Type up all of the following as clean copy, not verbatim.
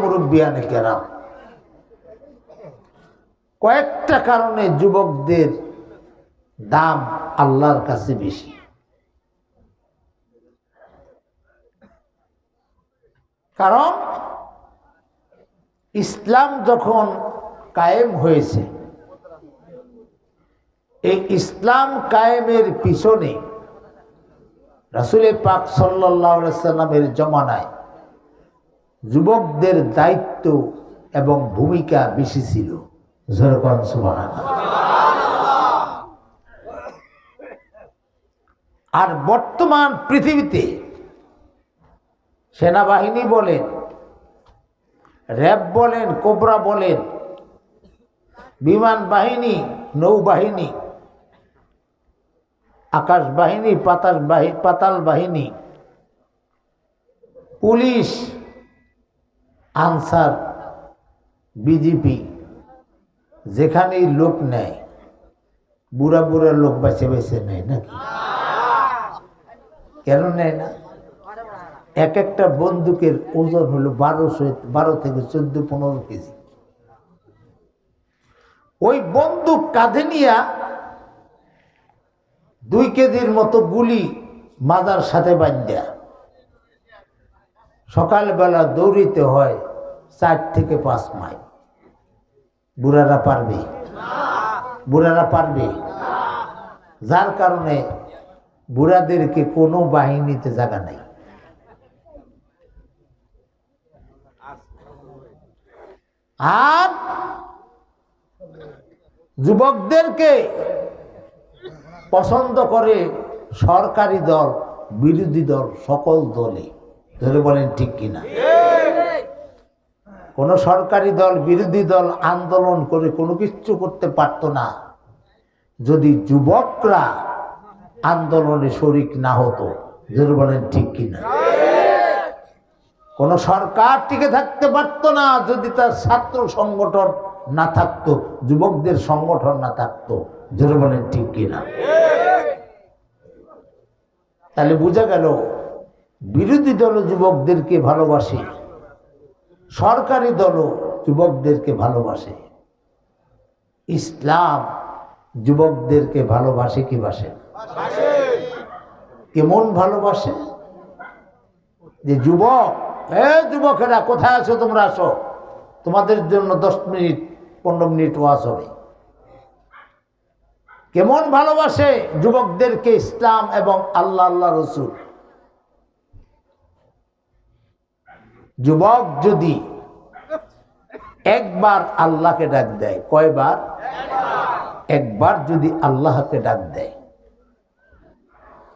মুরব্বিয়ানে কেরাম, কয়েকটা কারণে যুবকদের দাম আল্লাহর কাছে বেশি। কারণ ইসলাম যখন কায়েম হয়েছে, এই ইসলাম কায়েমের পিছনে রাসূল পাক সাল্লাল্লাহু আলাইহি সাল্লামের জমানায় যুবকদের দায়িত্ব এবং ভূমিকা বেশি ছিল। সুবহানাল্লাহ। আর বর্তমান পৃথিবীতে সেনাবাহিনী বলেন, র্যাব বলেন, কোবরা বলেন, বিমান বাহিনী, নৌবাহিনী, আকাশ বাহিনী, পাতাল বাহিনী, পুলিশ, আনসার, বিজিপি, যেখানেই লোক নেয় বুড়া বুড়া লোক বেছে বেছে নেয় নাকি? কেন নেয় না? এক একটা বন্দুকের ওজন হলো 12 থেকে 14-15 কেজি। ওই বন্দুক কাঁধে নিয়া 2 কেজির মতো গুলি মাজার সাথে বাঁধা সকালবেলা দৌড়িতে হয় 4 থেকে 5 মাইল। বুড়ারা পারবে? বুড়ারা পারবে? যার কারণে বুড়াদেরকে কোনো বাহিনীতে জায়গা নাই। আর যুবকদেরকে পছন্দ করে সরকারি দল, বিরোধী দল, সকল দলে। ধরে বলেন ঠিক কিনা? কোন সরকারি দল, বিরোধী দল আন্দোলন করে কোনো কিছু করতে পারত না যদি যুবকরা আন্দোলনে শরিক না হতো। ধরে বলেন ঠিক কিনা? কোন সরকার টিকে থাকতে পারত না যদি তার ছাত্র সংগঠন না থাকতো, যুবকদের সংগঠন না থাকতো। ধরে বলেন ঠিক কিনা? তাহলে বোঝা গেল বিরোধী দল যুবকদেরকে ভালোবাসে, সরকারি দলও যুবকদেরকে ভালোবাসে। ইসলাম যুবকদেরকে ভালোবাসে কি বাসে? কেমন ভালোবাসে? যে যুবক, যুবকেরা কোথায় আছো? তোমরা আসো, তোমাদের জন্য 10 মিনিট 15 মিনিট ওয়াজ হবে। কেমন ভালোবাসে যুবকদেরকে ইসলাম এবং আল্লাহ, আল্লাহ রসুল। যুবক যদি একবার আল্লাহকে ডাক দেয়, কয়বার? একবার যদি আল্লাহকে ডাক দেয়,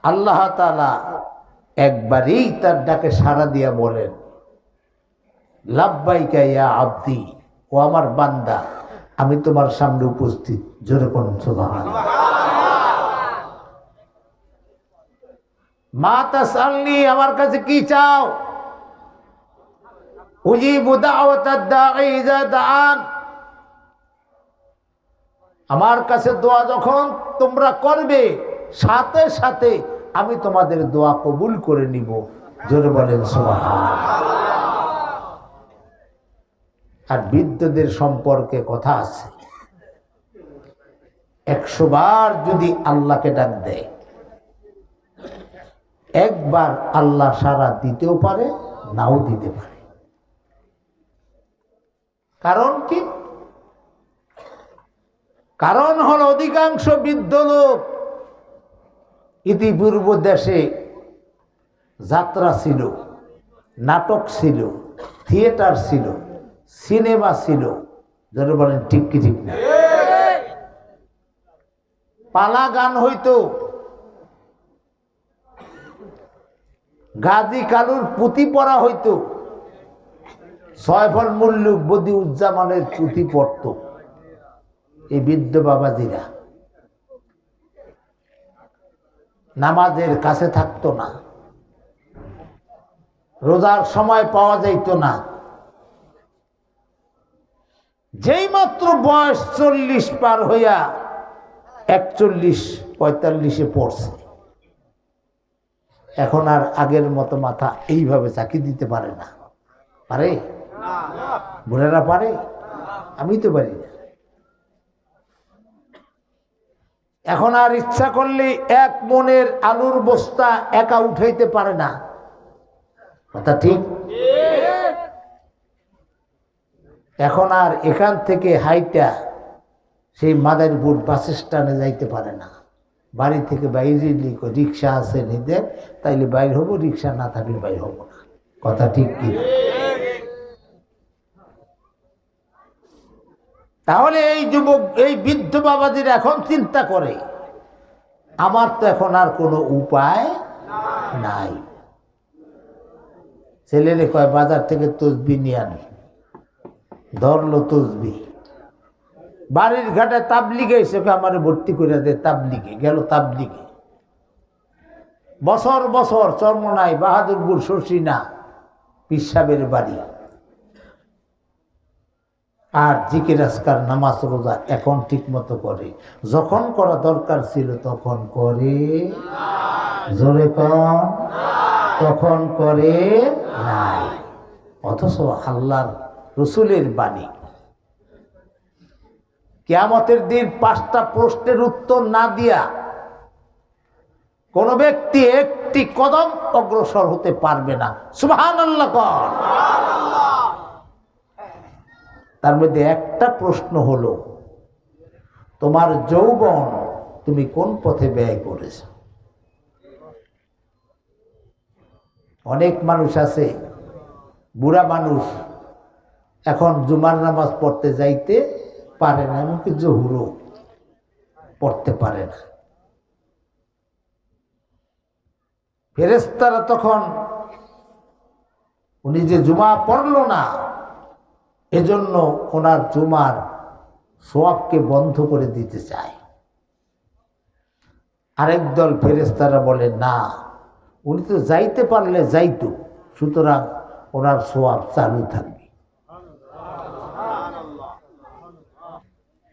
আল্লাহ তাআলা একবারই তার ডাকে সাড়া দিয়া বলেন, লাব্বাইকা ইয়া আব্দি, ও আমার বান্দা, আমি তোমার সামনে উপস্থিত। জোরে কোন সুবহানাল্লাহ। মা তাসালনি, আমার কাছে কি চাও? উজিবু দাওয়াতাদ দাঈ ইযা দাআন, আমার কাছে দোয়া যখন তোমরা করবে সাথে সাথে আমি তোমাদের দোয়া কবুল করে নিব। জোরে বলেন সুবহানাল্লাহ। আর বৃদ্ধদের সম্পর্কে কথা আছে, 100 বার যদি আল্লাহকে ডাক দেয়, একবার আল্লাহ সাড়া দিতেও পারে, নাও দিতে পারে। কারণ কি? কারণ হলো অধিকাংশ বৃদ্ধ লোক ইতিপূর্ব দেশে যাত্রা ছিল, নাটক ছিল, থিয়েটার ছিল, সিনেমা ছিল। যারা বলেন ঠিক কি ঠিক না? পালা গান হইতো, গাজী কালুর পুঁথি পড়া হইতো, সয়ফল মুল্লুক বদি উজ্জামানের পুঁথি পড়ত এই বৃদ্ধ বাবাজিরা। নামাজের কাছে থাকতো না, রোজার সময় পাওয়া যাইত না। যেই মাত্র বয়স 40 পার হইয়া 41-45-এ পড়ছে, এখন আর আগের মতো মাথা এইভাবে চাকি দিতে পারে না। পারে? বুড়ারা পারে? আমি তো পারি না। এখন আর ইচ্ছা করলে 1 মনের আলুর বস্তা একা উঠাইতে পারে না, কথা ঠিক? এখন আর এখান থেকে হাইটা সেই মাদারীপুর বাস স্ট্যান্ডে যাইতে পারে না। বাড়ি থেকে বাইরে রিক্সা আছে নিদের, তাইলে বাইর হবো, রিক্সা না থাকলে বাইর হবো না, কথা ঠিক কি? তাহলে এই যুবক, এই বৃদ্ধ বাবাদের এখন চিন্তা করে, আমার তো এখন আর কোনো উপায় নাই। ছেলেরে কয় বাজার থেকে তসবি নিয়ে আনি, ধরলো তসবি, বাড়ির ঘাটে তাবলিগে এসে আমার ভর্তি করে দে, তাবলিগে গেল। তাবলিগে বছর বছর চরমনাই বাহাদুরপুর শশীনা পিসাবের বাড়ি, আর জিকির আজকার নামাজ রোজা এখন ঠিক মতো করে, যখন করা দরকার ছিল তখন করে, জোরে কন, তখন করে নাই। অথচ আল্লাহর রসুলের বাণী, কিয়ামতের দিন 5টা প্রশ্নের উত্তর না দিয়া কোন ব্যক্তি একটি কদম অগ্রসর হতে পারবে না। সুবহানাল্লাহ কর। তার মধ্যে একটা প্রশ্ন হলো, তোমার যৌবন তুমি কোন পথে ব্যয় করেছ? অনেক মানুষ আছে, বুড়া মানুষ, এখন জুমার নামাজ পড়তে যাইতে পারে না, এমনকি জোহরও পড়তে পারে না। ফেরেশতারা তখন, উনি যে জুমা পড়লো না, এজন্য ওনার জুমার সওয়াবকে বন্ধ করে দিতে চায়। আরেক দল ফেরেশতারা বলে, না, উনি তো যাইতে পারলে যাইতো, সুতরাং ওনার সওয়াব চালু থাকবে।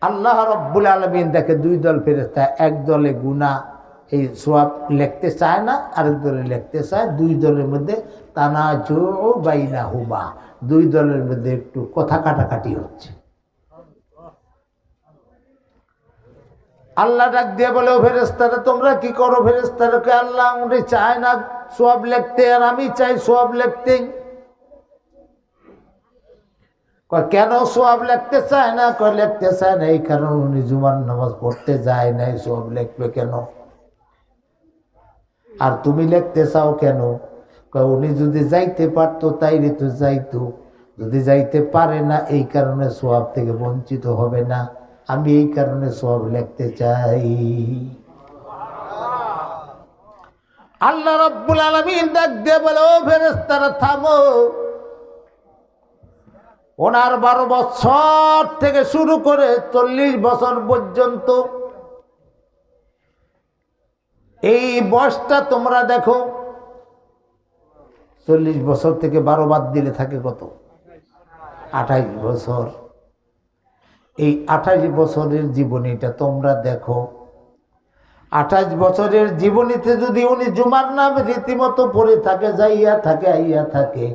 আল্লাহ রাব্বুল আলামিন দেখে 2 দল ফেরেশতা, এক দলে গুনাহ এই সওয়াব লিখতে চায় না, আরেক দলে লিখতে চায়। 2 দলের মধ্যে তানাজু বাইনাহুমা, 2 দলের মধ্যে একটু কথা কাটাকাটি হচ্ছে। আল্লাহ ডাক দিয়ে বলে, ও ফেরেশতারা তোমরা কি করো? ফেরেশতারা কে, আল্লাহ উনি চায় না সওয়াব লিখতে, আর আমি চাই সওয়াব লিখতে। কেন সওয়াব লিখতে চায় না? কয় লিখতে চায় না এই কারণ উনি জুমার নামাজ পড়তে যায় নাই, সওয়াব লিখবে কেন? আর তুমি লিখতে চাও কেন? কয় উনি যদি যাইতে পারতো তাইলে তো যাইতো, যদি যাইতে পারে না এই কারণে সওয়াব থেকে বঞ্চিত হবে না, আমি এই কারণে সওয়াব লিখতে চাই। আল্লাহ রাব্বুল আলামিন ডাক দিয়ে বলে, ও ফেরেশতারা থামো। ওনার 12 বছর থেকে শুরু করে 40 বছর পর্যন্ত এই বয়সটা তোমরা দেখো। 40 বছর থেকে 12 বাদ দিলে থাকে কত? 28 বছর। এই 28 বছরের জীবনীটা তোমরা দেখো। 28 বছরের জীবনীতে যদি উনি জুমার নাম রীতিমতো পড়ে থাকে, যাইয়া থাকে, আইয়া থাকে,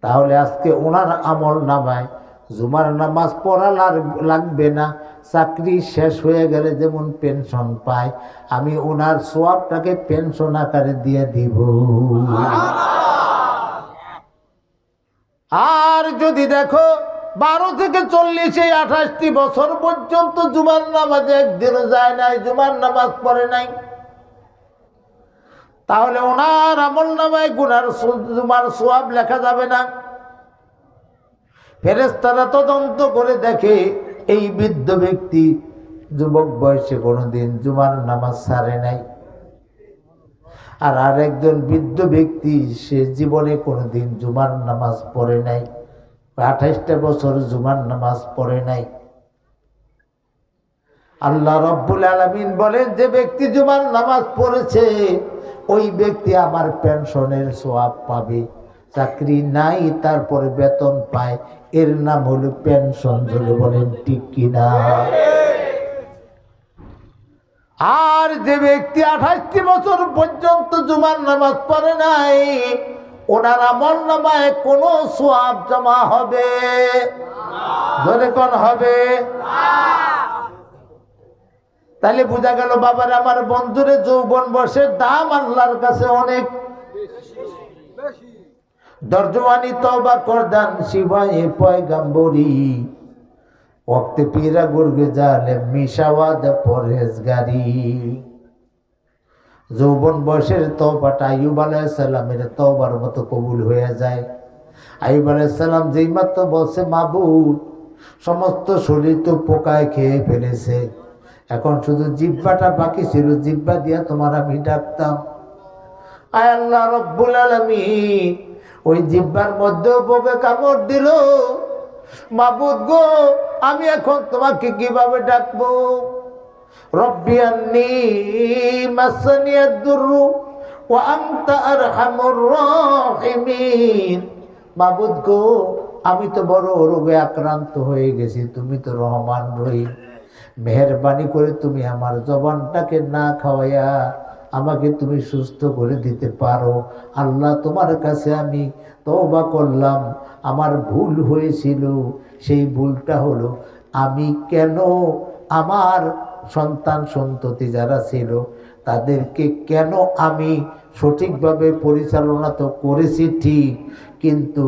তাহলে আজকে ওনার আমল নামায় জুমার নামাজ পড়া লাগবে না। চাকরি শেষ হয়ে গেলে যেমন পেনশন পায়, আমি ওনার সওয়াবটাকে পেনশন আকারে দিয়ে দিব। আর যদি দেখো 12 থেকে 40, এই 28টি বছর পর্যন্ত জুমার নামাজে একদিনও যায় নাই, জুমার নামাজ পড়ে নাই, তাহলে ওনার আমল নামায় গুনার জুমার সওয়াব লেখা যাবে না। ফেরেশতারা তদন্ত করে দেখে এই বৃদ্ধ ব্যক্তি যুবক বয়সে কোনোদিন জুমার নামাজ ছাড়ে নাই, আর আরেকজন বৃদ্ধ ব্যক্তি সে জীবনে কোনোদিন জুমার নামাজ পড়ে নাই, 28টা বছর জুমার নামাজ পড়ে নাই। আল্লাহ রাব্বুল আলামিন বলেন, যে ব্যক্তি জুমার নামাজ পড়েছে ওই ব্যক্তি আমার পেনশনের সওয়াব পাবে। চাকরি নাই তারপরে বেতন পায়, এর নাম হলো পেনশন। জোরে বলেন ঠিক কিনা? আর যে ব্যক্তি 28টি বছর পর্যন্ত জুমার নামাজ পড়ে নাই ওনার আমল নামায় কোনো সওয়াব জমা হবে ধরে কোন হবে? তাহলে বোঝা গেল বাবার আমার বন্ধুরে যৌবন বয়সের দাম আল্লাহর কাছে অনেক দরজওয়ানি তওবা করদান শিবায়ে পয়গম্বরি ওয়াক্তে পীরা গুরগে জালে মিশাওয়াদ পরহেজগারি। যৌবন বয়সের তওবাটা আইয়ুব আলাইহিস সালামের তওবার মতো কবুল হয়ে যায়। আইয়ুব আলাইহিস সালাম যেই মাত্র বলছে মাবুদ সমস্ত শরীর তো পোকায় খেয়ে ফেলেছে, এখন শুধু জিহ্বাটা বাকি ছিল, জিহ্বা দিয়া তোমার আমি ডাকতাম। আয় আল্লাহ রব্বুল আলামিন ওই জিহ্বার মধ্যেও পোকা কামড় দিল। মাবুদ গো আমি এখন তোমাকে কিভাবে ডাকবো? রব্বি আন্নী মাসানিয়াদ দুররু ওয়া আনতা আরহামুর রাহিমিন। মাবুদ গো আমি তো বড় রোগে আক্রান্ত হয়ে গেছি, তুমি তো রহমান রহিম, মেহেরবানি করে তুমি আমার জবানটাকে না খাওয়াইয়া আমাকে তুমি সুস্থ করে দিতে পারো। আল্লাহ তোমার কাছে আমি তওবা করলাম, আমার ভুল হয়েছিল। সেই ভুলটা হলো আমি কেন আমার সন্তান সন্ততি যারা ছিল তাদেরকে কেন আমি সঠিকভাবে পরিচালনা তো করেছি ঠিক, কিন্তু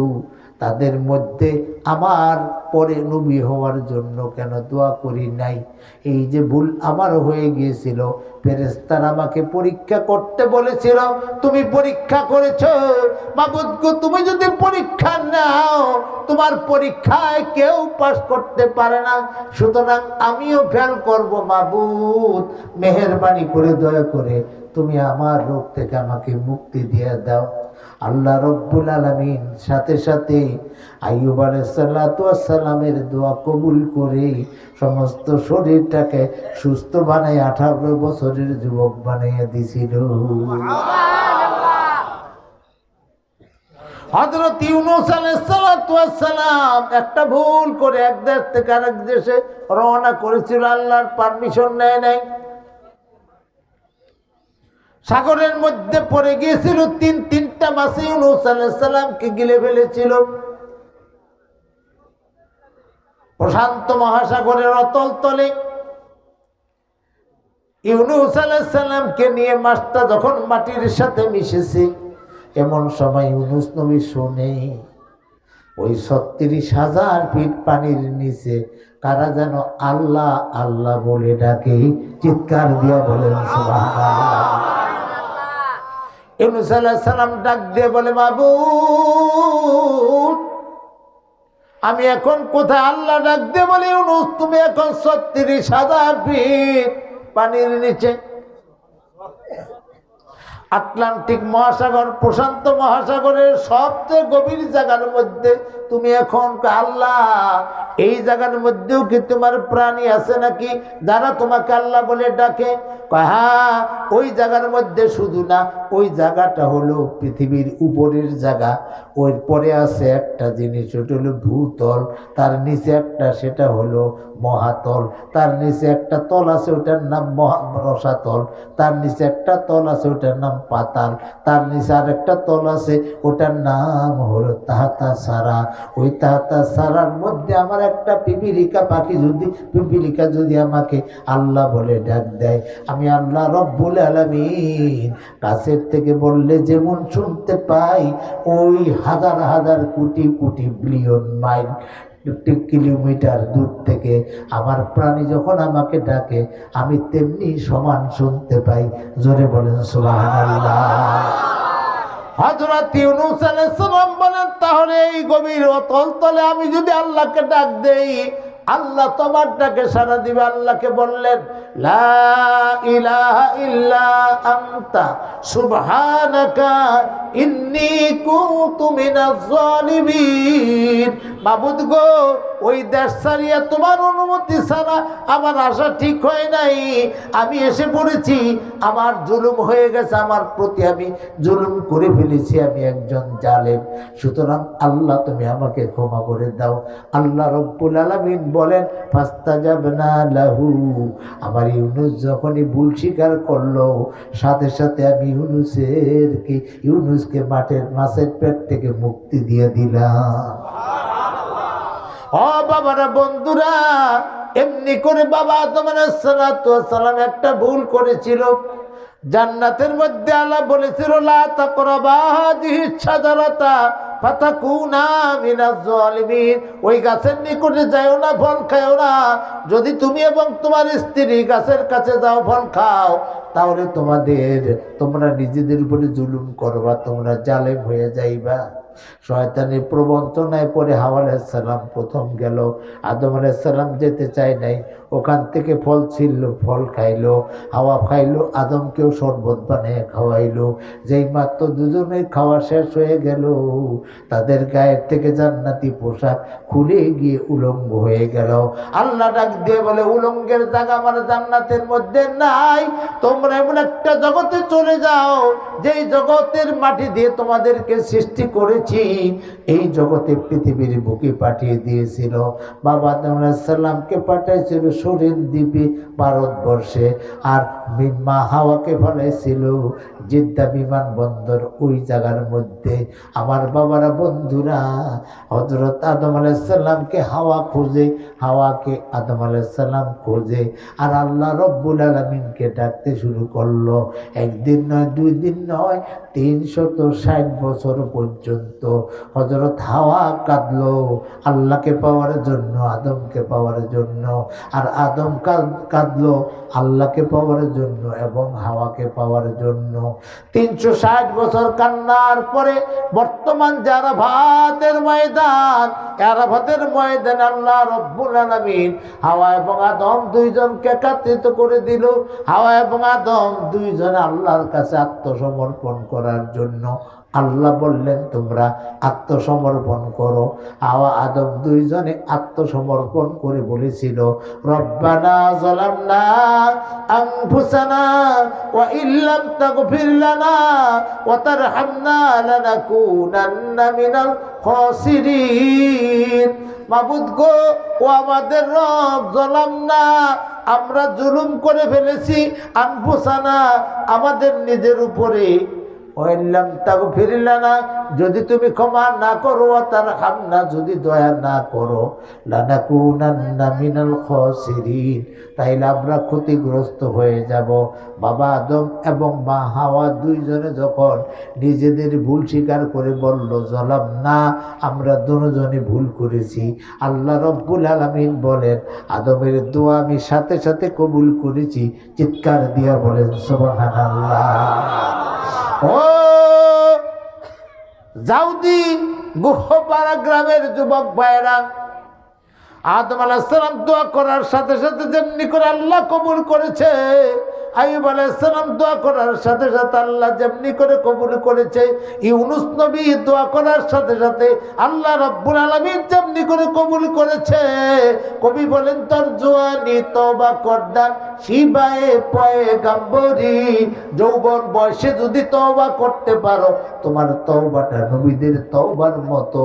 তাদের মধ্যে আমার পরে নবী হওয়ার জন্য কেন দোয়া করি নাই? এই যে ভুল আমার হয়ে গিয়েছিল, ফেরেশতারা আমাকে পরীক্ষা করতে বলেছিল, তুমি পরীক্ষা করেছো। মাবুদ গো তুমি যদি পরীক্ষা নাও, তোমার পরীক্ষায় কেউ পাস করতে পারে না, সুতরাং আমিও ফেল করব। মাবুদ মেহেরবানি করে দয়া করে তুমি আমার রোগ থেকে আমাকে মুক্তি দিয়ে দাও। আল্লাহ রব্বুল আলামিন সাথে সাথে আইয়ুব আলাইহিস সালামের দোয়া কবুল করে সমস্ত শরীরটাকে সুস্থ বানায় 18 বছরের যুবক বানিয়ে দিয়েছিল। হযরত ইউনূস আলাইহিস সালাম একটা ভুল করে এক দেশ থেকে আরেক দেশে রওনা করেছিল, আল্লাহর পারমিশন নেয় নাই, সাগরের মধ্যে পড়ে গিয়েছিল। তিনটা মাছে ইউনূস আলাইহিস সালামকে গিলে ফেলেছিল। প্রশান্ত মহাসাগরের অতল তলে ইউনূস আলাইহিস সালামকে নিয়ে মাছটা যখন মাটির সাথে মিশেছে, এমন সময় ইউনূস নবী শুনে ওই ৩৬,০০০ ফিট পানির নিচে কারা যেন আল্লাহ আল্লাহ বলে ডাকে। চিৎকার দিয়া বলেন সুবহানাল্লাহ। ইউনূস আলাইহিস সালাম ডাক দিয়ে বলে মাবুদ আমি এখন কোথায়? আল্লাহ ডাক দিয়ে বলে ইউনূস তুমি এখন ৩৬,০০০ ফিট পানির নিচে। আটলান্টিক মহাসাগর প্রশান্ত মহাসাগরের সবচেয়ে গভীর জায়গার মধ্যে তুমি এখন। আল্লাহ এই জায়গার মধ্যেও কি তোমার প্রাণী আছে নাকি যারা তোমাকে আল্লাহ বলে ডাকে? হ্যাঁ ওই জায়গার মধ্যে শুধু না, ওই জায়গাটা হলো পৃথিবীর উপরের জায়গা, ওই পরে আছে একটা জিনিস, ওটা হলো ভূতল, তার নিচে একটা সেটা হলো মহাতল, তার নিচে একটা তল আছে ওটার নাম রসাতল, তার নিচে একটা তল আছে ওটার নাম পাতাল, তার নিচে আর একটা তল আছে ওটার নাম হলো তাহাতা সারা। ওই তাহাতা সারার মধ্যে আমার একটা পিপিলিকা পাখি পিপিলিকা যদি আমাকে আল্লাহ বলে ডাক দেয়, আমি আল্লাহ রব্বুল আলামিন কাছের থেকে বললে যেমন শুনতে পাই, ওই হাজার হাজার crore crore billion mile kilometre দূর থেকে আমার প্রাণী যখন আমাকে ডাকে আমি তেমনি সমান শুনতে পাই। জোরে বলেন সুবহানাল্লাহ। হযরত ইউনূস আলাইহিস সালাম বলেন তাহলে এই গভীর অতল তলে আমি যদি আল্লাহকে ডাক দেই, আল্লাহ তোমার ডাকে সাড়া দিবে। আল্লাহকে বললেন লা ইলাহা ইল্লা আনতা সুবহানাকা ইন্নী কুনতু মিনাজ জালিমিন। মাবুদ গো, ওই দেশ ছাড়িয়া তোমার অনুমতি ছাড়া আমার আশা ঠিক হয় নাই, আমি এসে পড়েছি, আমার জুলুম হয়ে গেছে, আমার প্রতি আমি জুলুম করে ফেলেছি, আমি একজন জালেম, সুতরাং আল্লাহ তুমি আমাকে ক্ষমা করে দাও। আল্লাহ রব্বুল আলামিন বলেন ফাস্তাজাবনা লাহু, আমার ইউনুস যখনই ভুল স্বীকার করলো, সাথে সাথে আমি ইউনুসকে মাছের পেট থেকে মুক্তি দিয়ে দিলাম। ও বাবারা, বন্ধুরা, এমনি করে বাবা আদম আলাইহিস সালাম একটা ভুল করেছিল। জান্নাতের মধ্যে আল্লাহ বলেছিল লা তাকরাবা হাযিহিশ শাজারাতা ফাতাকুনা মিনাজ জালিমিন, ওই গাছের নিকটে যাও না, ফল খাও না। যদি তুমি এবং তোমার স্ত্রী গাছের কাছে যাও, ফল খাও, তাহলে তোমরা নিজেদের উপরে জুলুম করবা, তোমরা জালেম হয়ে যাইবা। শয়তানের প্রবঞ্চনায় পরে হাওয়া আলাইহিস সালাম প্রথম গেল। আদম আলাইহিস সালাম যেতে চায় নাই, ওখান থেকে ফল ছিল, ফল খাইলো, হাওয়া খাইলো, আদমকেও শরবত বানিয়ে খাওয়াইলো। যেই মাত্র দুজনের খাওয়া শেষ হয়ে গেল, তাদের গায়ের থেকে জান্নাতি পোশাক খুলে গিয়ে উলঙ্গ হয়ে গেল। আল্লাহ ডাক দিয়ে বলে উলঙ্গের জায়গা আমার জান্নাতের মধ্যে নাই, তোমরা এমন একটা জগতে চলে যাও যেই জগতের মাটি দিয়ে তোমাদেরকে সৃষ্টি করেছি, এই জগতে পৃথিবীর বুকে পাঠিয়ে দিয়েছিল। বাবা আদম আলাইহিস সালামকে পাঠাইছিল শরীর দ্বীপে ভারতবর্ষে, আর মা হাওয়াকে ফলাইছিল জিদ্দা বিমানবন্দর, ওই জায়গার মধ্যে। আমার বাবারা, বন্ধুরা, হযরত আদম আলাইহিস সালামকে হাওয়া খোঁজে, হাওয়াকে আদম আলাইহিস সালাম খোঁজে, আর আল্লাহ রব্বুল আলামিনকে ডাকতে শুরু করলো। একদিন নয়, 2 দিন নয়, 360 বছর পর্যন্ত হযরত হাওয়া কাঁদলো আল্লাহকে পাওয়ার জন্য, আদমকে পাওয়ার জন্য, আর আদম কাঁদলো আল্লাহকে পাওয়ার জন্য এবং হাওয়াকে পাওয়ার জন্য। 360 বছর কান্নার পরে বর্তমান যে আরাফাতের ময়দান, আরাফাতের ময়দানে আল্লাহ রব্বুল আলামিন হাওয়া এবং আদম দুইজনকে একত্রিত করে দিল। হাওয়া এবং আদম দুইজনে আল্লাহর কাছে আত্মসমর্পণ করার জন্য আল্লাহ বললেন তোমরা আত্মসমর্পণ করো। হাওয়া আদম দুইজনে আত্মসমর্পণ করে বলেছিল রব্বানা যালামনা আনফুসানা ওয়া ইল্লাম তাগফির লানা ওয়া তারহামনা লানাকুনান্না মিনাল খাসিরিন। মাবুদ গো, ও আমাদের রব, যালামনা, আমরা জুলুম করে ফেলেছি, আনফুসানা, আমাদের নিজের উপরে, ওয়াইল্লাম তাগফির লানা, যদি তুমি ক্ষমা না করো, তারহামনা, যদি দয়া না করো, লানাকুনান্না মিনাল খাসিরিন, তাইলে আমরা ক্ষতিগ্রস্ত হয়ে যাব। বাবা আদম এবং মা হাওয়া দুইজনে যখন নিজেদের ভুল স্বীকার করে বলল যালামনা, আমরা দুজনে ভুল করেছি, আল্লাহ রব্বুল আলামিন বলেন আদমের দোয়া আমি সাথে সাথে কবুল করেছি। চিৎকার দিয়া বলেন সুবহানাল্লাহ। ও জাউদি গুহপাড়া গ্রামের যুবক ভাইরা, আদম আলাইহিস সালাম দোয়া করার সাথে সাথে যেমনি করে আল্লাহ কবুল করেছে, আইয়ুব আলাইহিস সালাম দোয়া করার সাথে সাথে আল্লাহ যেমনি করে কবুল করেছে, ইউনুস নবী দোয়া করার সাথে সাথে আল্লাহ রব্বুল আলামিন যেমনি করে কবুল করেছে। কবি বলেন তোর জোয়ানি তওবা করদান শিবায়ে পয়গম্বরী, যৌবন বয়সে যদি তওবা করতে পারো, তোমার তওবাটা নবীদের তওবার মতো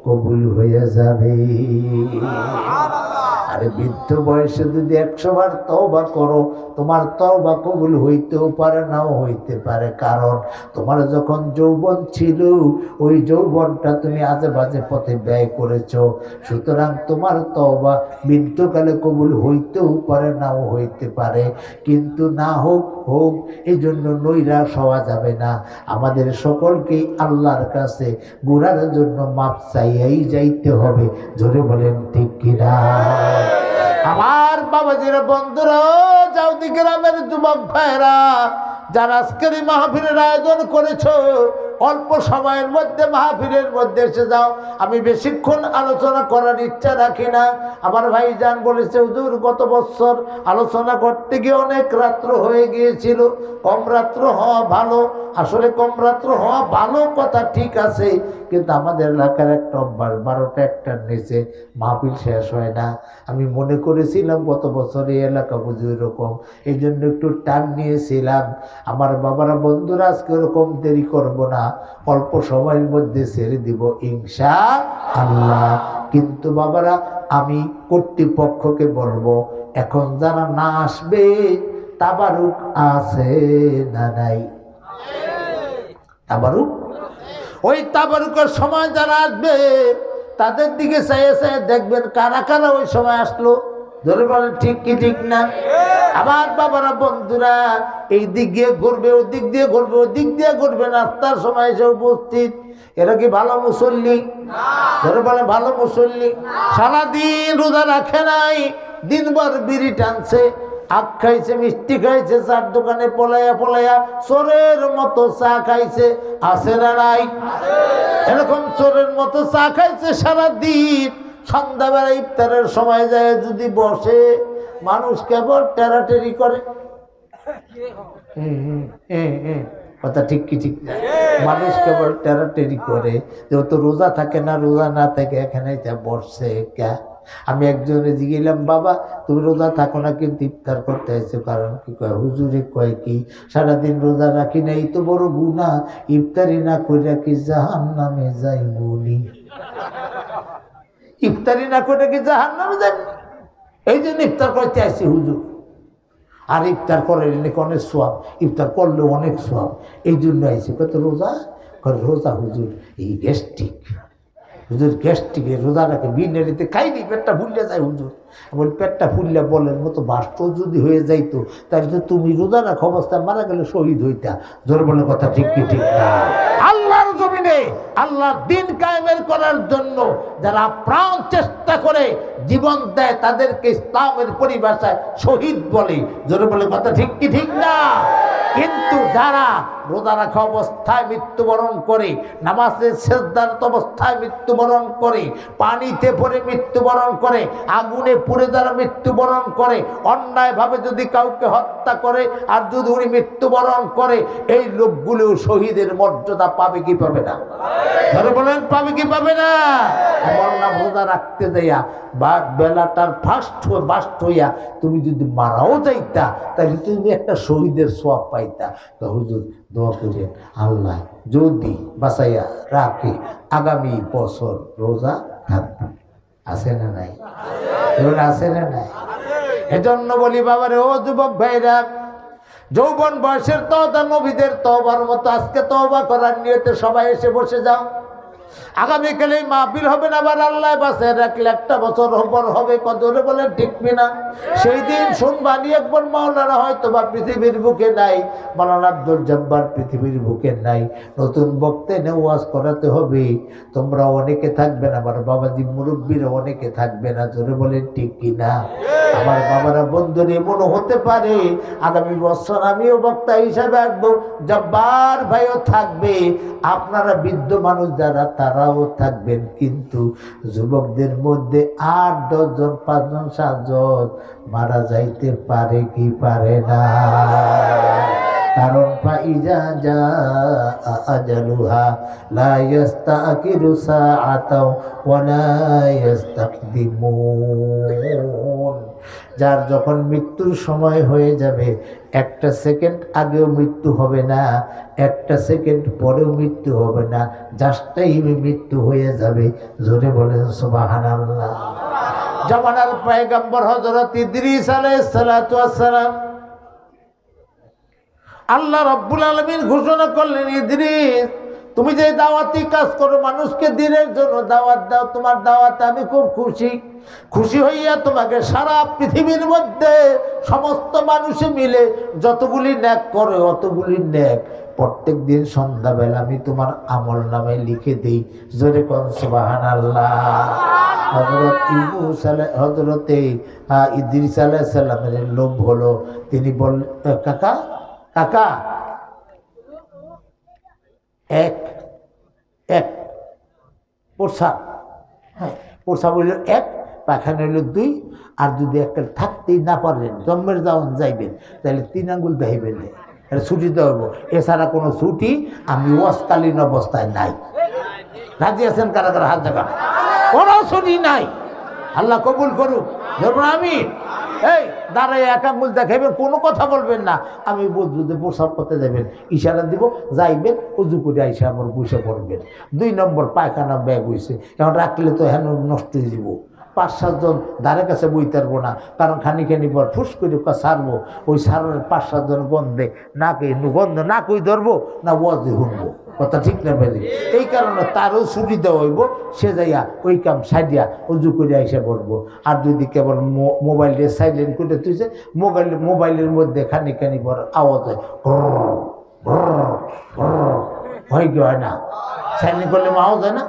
কবুল হয়ে যাবে। আরে বৃদ্ধ বয়সে যদি 100 বার তওবা করো, তোমার তওবা কবুল হইতেও পারে, নাও হইতে পারে, কারণ তোমার যখন যৌবন ছিল, ওই যৌবনটা তুমি আজে বাজে পথে ব্যয় করেছো। সুতরাং তোমার তওবা মৃত্যুকালে কবুল হইতেও পারে, নাও হইতে পারে, কিন্তু না হোক হোক, এই জন্য নৈরাশ হওয়া যাবে না। আমাদের সকলকেই আল্লাহর কাছে গুনাহের জন্য মাপ চাইয়াই যাইতে হবে। জোরে বলেন ঠিক কিনা? আমার বাবাজিরা, বন্ধুরা, জাউদি গ্রামের যুবক ভাইরা, যারা আজকের এই মাহফিলের আয়োজন করেছো, অল্প সময়ের মধ্যে মাহফিলের মধ্যে এসে যাও। আমি বেশিক্ষণ আলোচনা করার ইচ্ছা রাখি না। আমার ভাইজান বলেছে হুজুর গত বছর আলোচনা করতে গিয়ে অনেক রাত্র হয়ে গিয়েছিল। কম রাত্র হওয়া ভালো, আসলে কম রাত্র হওয়া ভালো কথা ঠিক আছে, কিন্তু আমাদের এলাকার একটা অভ্যাস 12টা 1টার নিচে মাহফিল শেষ হয় না। আমি মনে করেছিলাম গত বছর এই এলাকা বুঝি ওইরকম, এই জন্য একটু টান নিয়েছিলাম। আমার বাবারা বন্ধুরা আজকে ওরকম দেরি করব না, অল্প সময়ের মধ্যে ছেড়ে দিব ইনশাআল্লাহ। কিন্তু বাবারা আমি কর্তৃপক্ষকে বলবো এখন যারা না আসবে তাবারুক আছে না নাই? তাবারুক, ওই তাবারুকের সময় যারা আসবে তাদের দিকে চাইয়ে চাইয়ে দেখবেন কারা কারা ওই সময় আসলো। ধরে বলেন ঠিক কি ঠিক না? আমার বাবারা বন্ধুরা এই দিক দিয়ে ঘুরবে, ওই দিক দিয়ে ঘুরবে, ওই দিক দিয়ে ঘুরবে, নাস্তার সময় এসে উপস্থিত। এরা কি ভালো মুসল্লি? ধরে বলে ভালো মুসল্লি। সারাদিন রোজা রাখে নাই, দিনভর বিড়ি টানছে, আখ খাইছে, মিষ্টি খাইছে, চার দোকানে পলাইয়া পলাইয়া চোরের মতো চা খাইছে, আছে না নাই? এরকম চোরের মতো চা খাইছে সারাদিন। সন্ধ্যাবেলা ইফতারের সময় যায় যদি বসে, মানুষ কেবল টেরাটেরি করে। কথা ঠিক কি ঠিক না? মানুষ কেবল টেরাটেরি করে, যেহেতু রোজা থাকে না, রোজা না থাকে এখানে বসছে কে? আমি একজনে জিগেলাম, বাবা তুমি রোজা থাকো না কিন্তু ইফতার করতে আসছো কারণ কি? কয় হুজুরে কয় কি সারাদিন রোজা রাখি না, এই তো বড় গুনাহ, ইফতারি না করে কি জাহান্নামে যাই বলি। ইফতারি না করে কি জাহান্নামে যাই, এই জন্য ইফতার করতে আসছি হুজুর। আর ইফতার করে অনেক সোয়াব, ইফতার করলেও অনেক সোয়াব, এই জন্য আইসি। কত রোজা? রোজা হুজুর এই গ্যাস্ট্রিক, হুজুর গ্যাস্ট্রিকে রোজা রাখে, বিনারিতে খাইনি পেটটা ফুললে যায় হুজুর। বলি পেটটা ফুললে বলের মতো বাস্ত যদি হয়ে যাইতো তাহলে তো তুমি রোজা রাখা অবস্থায় মারা গেলে শহীদ হইতা। জোর বলে কথা ঠিক কি ঠিক না? আল্লাহর জমিনে আল্লাহর দিন কায়েমের করার জন্য যারা প্রাণ চেষ্টা করে জীবন দেয় তাদেরকে ইসলামের পরিভাষায় শহীদ বলে। জোর বলে কথা ঠিক কি ঠিক না? কিন্তু যারা রোজা রাখা অবস্থায় মৃত্যুবরণ করে, নামাজের সেজদারত অবস্থায় মৃত্যুবরণ করে, পানিতে পড়ে মৃত্যুবরণ করে, আগুনে পুড়ে যারা মৃত্যুবরণ করে, অন্যায়ভাবে যদি কাউকে হত্যা করে আর যদি উনি মৃত্যুবরণ করে, এই লোকগুলো শহীদের মর্যাদা পাবে কি পাবে না? ধরে বলেন পাবে কি পাবে না? আমার নাম রোজা রাখতে দেয়া বা বেলাটার বাস্ট হইয়া তুমি যদি মারাও যাইতা তাহলে তুমি একটা শহীদের সোয়াব পাইতা। তো হুজুর দোয়া করেন আল্লাহ যদি বাঁচাইয়া রাখে আগামী বছর রোজা থাকবে। আছে না নাই? আছে না নাই? এজন্য বলি বাবারে ও যুবক ভাইরা, যৌবন বয়সের তওবা নবীদের তওবার মতো আজকে তওবা করার নিয়তে সবাই এসে বসে যাও। আগামীকালে মাহফিল হবে না, আবার আল্লাহ বাঁচায় রাখলে 1টা বছর পর হবে। কদরে বলে ঠিকবি না? সেই দিন শুনবানি একবার মাওলানা হয়তো বা পৃথিবীর বুকে নাই, মাওলানা আব্দুল জব্বার পৃথিবীর বুকে নাই, নতুন বক্তা এনে ওয়াজ করাতে হবে। তোমরা অনেকে থাকবে না, আমার বাবাজি মুরব্বীরা অনেকে থাকবে না। জোরে বলেন ঠিক কিনা? আমার বাবারা বন্ধুর এমনও হতে পারে আগামী বছর আমিও বক্তা হিসাবে আসবো, জব্বার ভাইও থাকবে, আপনারা বৃদ্ধ মানুষ যারা তারাও থাকবেন। কিন্তু যুবকদের মধ্যে 8-10 জন 5 জন 7 জন মারা যাইতে পারে কি পারে না? কারণ ফাইজা জা আজালুহা লা ইস্তাকিরু সাআতাও ওয়া লা ইস্তাকদিমুন। যার যখন মৃত্যুর সময় হয়ে যাবে, 1টা সেকেন্ড আগেও মৃত্যু হবে না, 1টা সেকেন্ড পরেও মৃত্যু হবে না, জাস্ট টাইমে মৃত্যু হয়ে যাবে। জোরে বলেন সুবহানাল্লাহ। জামানার পয়গম্বর হযরত ইদ্রিস আলাইহিস সালাতু ওয়াস সালাম, আল্লাহ রাব্বুল আলামিন ঘোষণা করলেন, ইদ্রিস তুমি যে দাওয়াতি কাজ করো, মানুষকে দিনের জন্য দাওয়াত দাও, তোমার দাওয়াতে আমি খুব খুশি হইয়া তোমাকে সারা পৃথিবীর মধ্যে সমস্ত মানুষে মিলে যতগুলি নেক করে অতগুলি নেক প্রত্যেক দিন সন্ধ্যাবেলা আমি তোমার আমল নামে লিখে দিই। জোরে কোন সুবহানাল্লাহ। হযরতে ইদ্রিস আলাইহিস সালামের লোভ হলো, তিনি বললেন কাকা কাকা এক এক, প্রসাব, হ্যাঁ প্রসাব হইল এক, পায়খানা হইল দুই, আর যদি একটা থাকতেই না পারেন জন্মের যাওয়ান যাইবেন তাহলে 3 আঙ্গুল দেখাইবেন, এটা ছুটি দেওয়া হইব। এছাড়া কোনো ছুটি আমি ওয়াজকালীন অবস্থায় নাই। রাজি আছেন কারা কারা? হাত জায়গা, কোনো ছুটি নাই। আল্লাহ কবুল করুক। ধরুন আমি এই দাঁড়াই 1 আঙ্গুল দেখাইবেন, কোনো কথা বলবেন না। আমি বুঝবো যে প্রসাব করতে যাবেন, ইশারা দিব, যাইবেন, উজু করে আইসা আবার বসে পড়বেন। 2 নম্বর পায়খানা ব্যাগ হয়েছে, এখন রাখলে তো হেন নষ্ট হয়ে যাব। 5-7 জন ধারে কাছে বইতে পারবো না, কারণ খানি পর ফুস করে সারবো, ওই সারের 5-7 জন গন্ধে নাকে গন্ধ না কই ধরবো না ওয়াজে শুনবো, কথা ঠিক না বেরি। এই কারণে তারও ছুটি দেওয়া হইব, সে যাইয়া ওই কাম সাইডিয়া উজু করে এসে পড়বো। আর যদি কেবল মোবাইল দিয়ে সাইলেন্ট করে তুইছে, মোবাইলের মধ্যে খানি পর আওয়াজ হয়, হয় কি হয় না? সাইলেন্ট করলে আওয়াজ হয় না?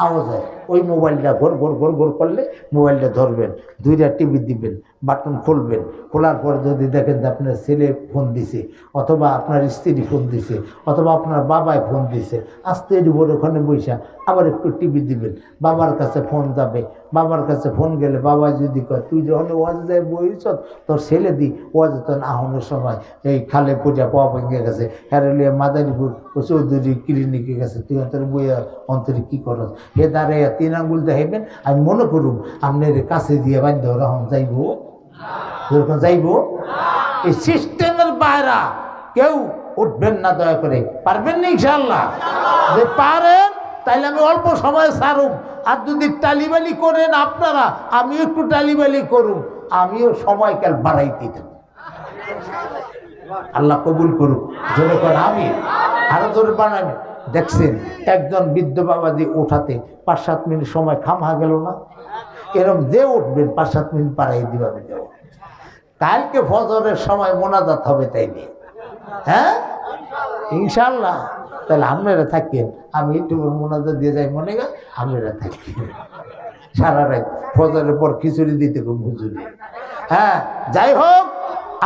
আওয়াজ হয়। ওই মোবাইলটা ঘোর ঘোর ঘোর ঘোর করলে মোবাইলটা ধরবেন, 2টা টিভি দিবেন, বাটন খুলবেন। খোলার পর যদি দেখেন যে আপনার ছেলে ফোন দিছে, অথবা আপনার স্ত্রী ফোন দিছে, অথবা আপনার বাবায় ফোন দিছে, আস্তে এর ওখানে বৈশা আবার একটু টিভি দিবেন। বাবার কাছে ফোন যাবে, বাবার কাছে ফোন গেলে বাবা যদি কয় তুই যখন ওয়াজে যায় বইছ, তোর ছেলে দি ওয়াজে তো আহনের সময় এই খালে পূজা পাওয়া ভেঙে গেছে, হ্যারেলিয়া মাদারীপুর ও চৌধুরী ক্লিনিকে গেছে, তুই অন্তরে বইয়া অন্তরে কী করস? হে দাঁড়াইয়া 3 আঙ্গুল দেখাইবেন। আমি মনে করুম আপনার কাছে দিয়ে বান্ধব রহম যাইব, যাইব। এই সিস্টেমের বাইরা কেউ উঠবেন না, দয়া করে। পারবেন না ইনশাআল্লাহ? যে পারেন তাইলে আমি অল্প সময় ছাড়ুম, আর যদি টালিবালি করেন আপনারা, আমিও একটু টালিবালি করুম, আমিও সময়কাল বাড়াইতে দেব। আল্লাহ কবুল করুক। জোরে করে আমি আরো জোরে বানাবেন। দেখছেন একজন বৃদ্ধ বাবাজি ওঠাতে 5-7 মিনিট সময় খামা গেল না? এরকম যে উঠবেন 5-7 মিনিট পাড়াই দিবাবে। কালকে ফজরের সময় মোনাজাত হবে, তাই নিয়ে, হ্যাঁ ইনশাআল্লাহ। তাহলে আপনারা থাকেন, আমি একটু মোনাজাত দিয়ে যাই, মনে গা আপনারা থাকেন সারা রাত। ফজরের পর খিচুড়ি দিতে খুব হুজুরি। হ্যাঁ যাই হোক,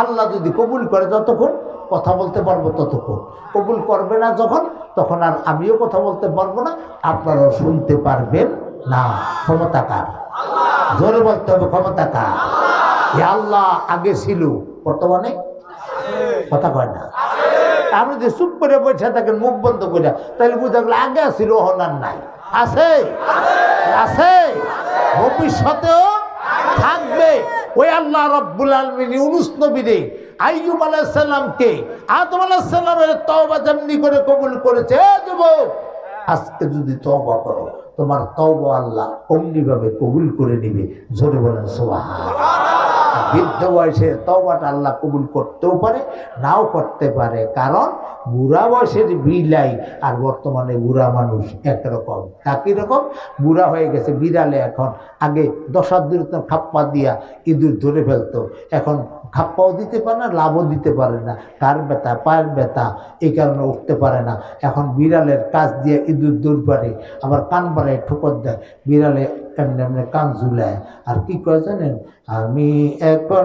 আল্লাহ যদি কবুল করে যতক্ষণ কথা বলতে পারবো ততক্ষণ, কবুল করবে না যখন, তখন আর আমিও কথা বলতে পারবো না, আপনারাও শুনতে পারবেন না। ক্ষমতা কার? জোরে বলতে হবে, ক্ষমতা কার? আল্লাহ আগে ছিল, বর্তমানে কথা কয় না। আপনি যে চুপ করে বসে থাকেন মুখ বন্ধ করে, তাহলে বুঝা গেল আগে ছিল, হনার নাই। আছে, আছে, ভবিষ্যতেও থাকবে। ওই আল্লাহ রব্বুল আলামিন ইউনূস নবীরে, আইয়ুব আলাইহিস সালামকে, আদম আলাইহিস সালামের তওবা যেমনি করে কবুল করেছে, যুবক আজকে যদি তওবা করো, তোমার তওবা আল্লাহ অমনিভাবে কবুল করে নিবে। জোরে বলেন সুবহানাল্লাহ। বৃদ্ধ বয়সে তওবাটা আল্লাহ কবুল করতেও পারে, নাও করতে পারে, কারণ বুড়া বয়সের বিলাই আর বর্তমানে বুড়া মানুষ একরকম। একই রকম বুড়া হয়ে গেছে বিড়ালে। এখন আগে 10 হাত দূরে খাপ্পা দিয়া ইঁদুর ধরে ফেলতো, এখন খাপ্পাও দিতে পারে না, লাভও দিতে পারে না, কার ব্যথা, পায়ের ব্যথা, এই কারণে উঠতে পারে না। এখন বিড়ালের কাজ দিয়ে ইঁদুর দৌড় পারে, আবার কান বাড়ায় ঠোকর দেয়, বিড়ালে এমনি এমনি কান ঝুলায়। আর কি কয় জানেন? আমি এখন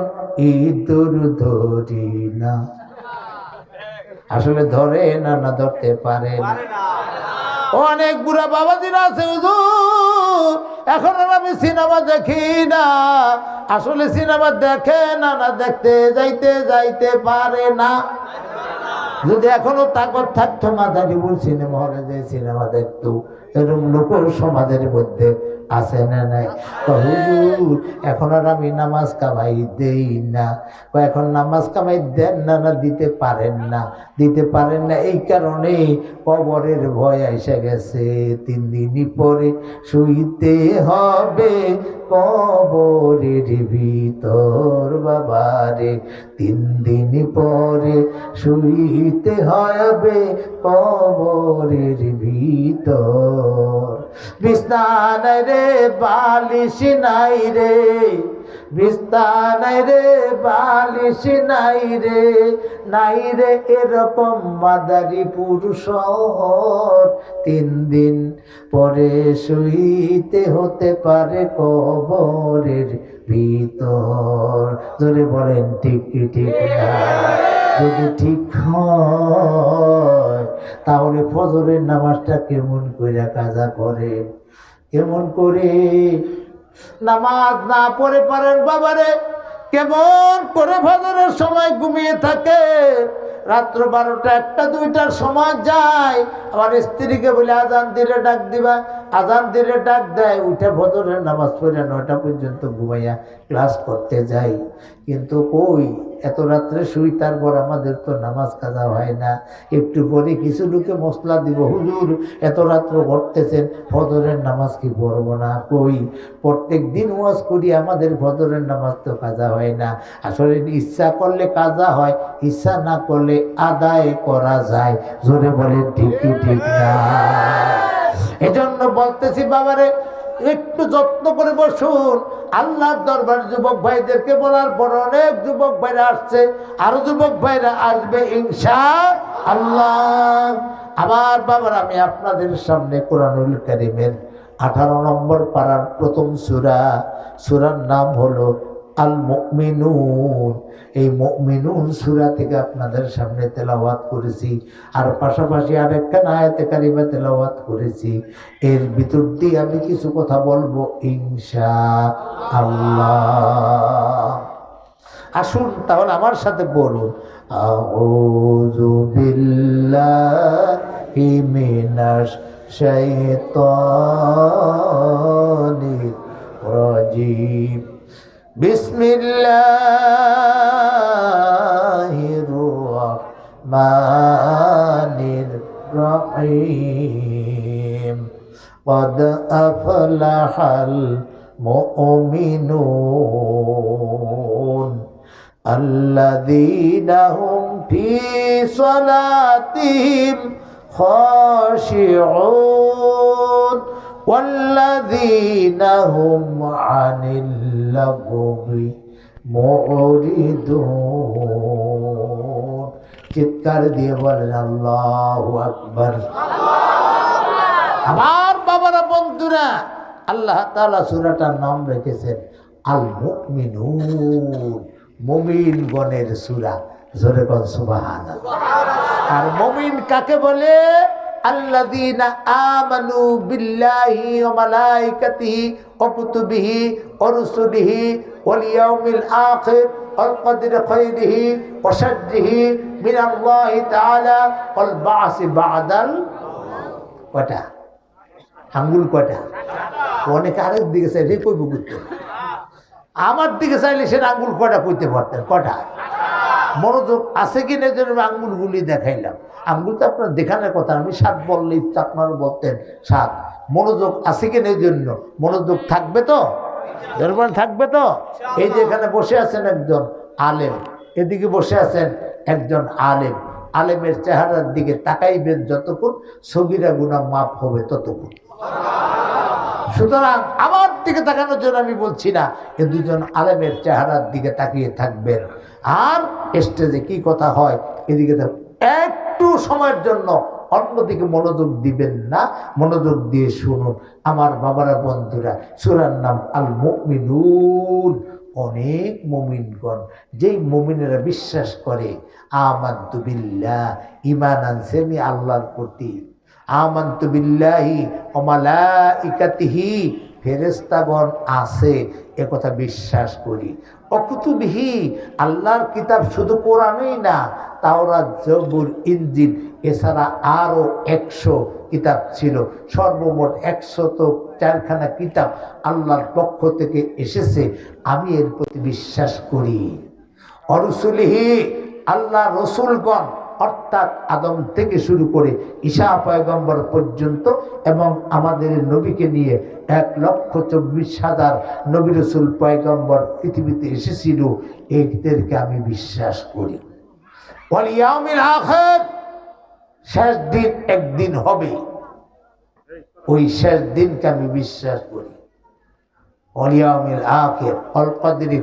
ইঁদুর ধরি না। আসলে ধরে না, না ধরতে পারে না। অনেক বুড়া বাবাজিরা আছে, হুজুর এখন আর আমি সিনেমা দেখি না। আসলে সিনেমা দেখে না, না দেখতে যাইতে পারে না। যদি এখনো তাকত থাকতো মাদারীপুর সিনেমা হলে যে সিনেমা দেখতো, এরকম লোক সমাজের মধ্যে আছে না নাই? হুজুর এখন আর আমি নামাজ কামাই দেই না। এখন নামাজ কামাই দেন না, না দিতে পারেন না, দিতে পারেন না। এই কারণে কবরের ভয় এসে গেছে। 3 দিন পরে শুইতে হবে কবরের ভিতর, বাবারে 3 দিন পরে শুইতে হবে কবরের ভিতর। বিছানায় রে বালিশ নাই রে, বিছানায় রে বালিশ নাই রে, নাই রে এরকম মাদারীপুর শহর। 3 দিন পরে শুইতে হতে পারে কবরের ভিতর। জোরে বলেন ঠিক কি ঠিক না? যদি ঠিক হয় তাহলে ফজরের নামাজটা কেমন করে কাজা করে, কেমন করে নামাজ না পড়ে পারেন বাবারে, কেমন করে ফজরের সময় ঘুমিয়ে থাকে, রাত্র 12টা 1টা 2টার সময় যায়, আমার স্ত্রীকে বলে আজান দিলে ডাক দিবা, আজান দিলে ডাক দেয়, উঠে ফজরের নামাজ পড়ে 9টা পর্যন্ত ঘুমাইয়া ক্লাস করতে যাই। কিন্তু কই এত রাত্রে শুই, তারপর আমাদের তো নামাজ কাজা হয় না। একটু পরে কিছু লোকে মশলা দিব, হুজুর এত রাত্র ঘটতেছেন, ফজরের নামাজ কি পড়বো না? কই প্রত্যেক দিন ওয়াজ করি, আমাদের ফজরের নামাজ তো কাজা হয় না। আসলে ইচ্ছা করলে কাজা হয়, ইচ্ছা না করলে আদায় করা যায়। জোরে বলে ঠিক কি ঠিক না? এজন্য বলতেছি বাবারে, একটু যত্ন করে বসুন। আল্লাহর দরবার যুবক ভাইদেরকে বলার পর অনেক যুবক ভাইরা আসছে, আরো যুবক ভাইরা আসবে ইনশাআল্লাহ। আমার বাবার, আমি আপনাদের সামনে কোরআনুল কারীমের 18 নম্বর পারার প্রথম সূরা, সূরার নাম হলো আল মুমিনুন। এই মুমিনুন সূরা থেকে আপনাদের সামনে তেলাওয়াত করেছি, আর পাশাপাশি আরেকটা আয়াতে কারিমা তেলাওয়াত করেছি। এর ভিতর দিয়ে আমি কিছু কথা বলবো ইনশাআল্লাহ। আসুন তাহলে আমার সাথে বলুন, আউযু বিল্লাহি মিনাশ শাইতানির রাজীম। বিসমিল্লাহির রহমানির রহিম। قد أفلح المؤمنون الذين هم في صلاتهم خاشعون والذين هم عن اللغو معرضون। চিৎকার দিয়ে বলেন আল্লাহু আকবার। আমার বাবারা, বন্ধুরা, আল্লাহ তাআলা সূরাটার নাম রেখেছেন আল মুমিনুন, মুমিনগণের সূরা। জোরে বল সুবহানাল্লাহ। আর মুমিন কাকে বলে? আল্লাযীনা আমানু বিল্লাহি ওয়া মালাইকাতিহি ওয়া কুতুবিহি ওয়া রুসুলিহি ওয়াল ইয়াউমিল আখির ওয়াল কদরি খাইরিহি ওয়া শাররিহি মিনাল্লাহি তাআলা ওয়াল বা'সি বা'দাল। কয়টা আঙ্গুল? কয়টা? অনেকে আরেক দিকে চাইলে কইব করতে, আমার দিকে চাইলে সে আঙ্গুল কয়টা কইতে পারতেন। কয়টা? মনোযোগ আছে কিনা জন্য আঙ্গুলগুলি দেখাইলাম। আঙ্গুল তো আপনার দেখানোর কথা, আমি 7 বললেই আপনারা বলতেন 7। মনোযোগ আছে কিনা জন্য, মনোযোগ থাকবে তো, থাকবে তো। এই যে এখানে বসে আছেন একজন আলেম, এদিকে বসে আছেন একজন আলেম। আলেমের চেহারার দিকে তাকাইবেন যতক্ষণ, সগীরা গুনাহ মাফ হবে ততক্ষণ। সুতরাং আমার দিকে তাকানোর জন্য আমি বলছি না, এই দুজন আলেমের চেহারার দিকে তাকিয়ে থাকবেন। আর স্টেজে কি কথা হয় এদিকে একটু সময়ের জন্য অন্যদিকে মনোযোগ দিবেন না, মনোযোগ দিয়ে শুনুন। আমার বাবারা, বন্ধুরা, সূরার নাম আল মুমিনুন। অনেক মুমিনগণ, যেই মুমিনেরা বিশ্বাস করে আমানতু বিল্লাহ, ঈমান আনছে আমি আল্লাহর প্রতি, আমানতু বিল্লাহি ওয়া মালাইকাতিহি, ফেরেশতাগণ আছে এ কথা বিশ্বাস করি, ওয়া কুতুবিহি, আল্লাহর কিতাব শুধু কোরআনই না, তাওরাত, জবুর, ইনজিল, এছাড়া আরও 100 কিতাব ছিল। সর্বমোট 104খানা কিতাব আল্লাহর পক্ষ থেকে এসেছে, আমি এর প্রতি বিশ্বাস করি। অরসুলিহি, আল্লাহ রসুলগণ, অর্থাৎ আদম থেকে শুরু করে ঈসা পয়গম্বর পর্যন্ত, এবং আমাদের নবীকে নিয়ে 1,24,000 নবী রসুল পয়গম্বর পৃথিবীতে এসেছিল, এদেরকে আমি বিশ্বাস করি। ওয়াল ইয়াউমিল আখির, শেষ দিন একদিন হবে, ওই শেষ দিনকে আমি বিশ্বাস করি। ওয়াল ইয়াউমিল আখির ওয়াল কদরি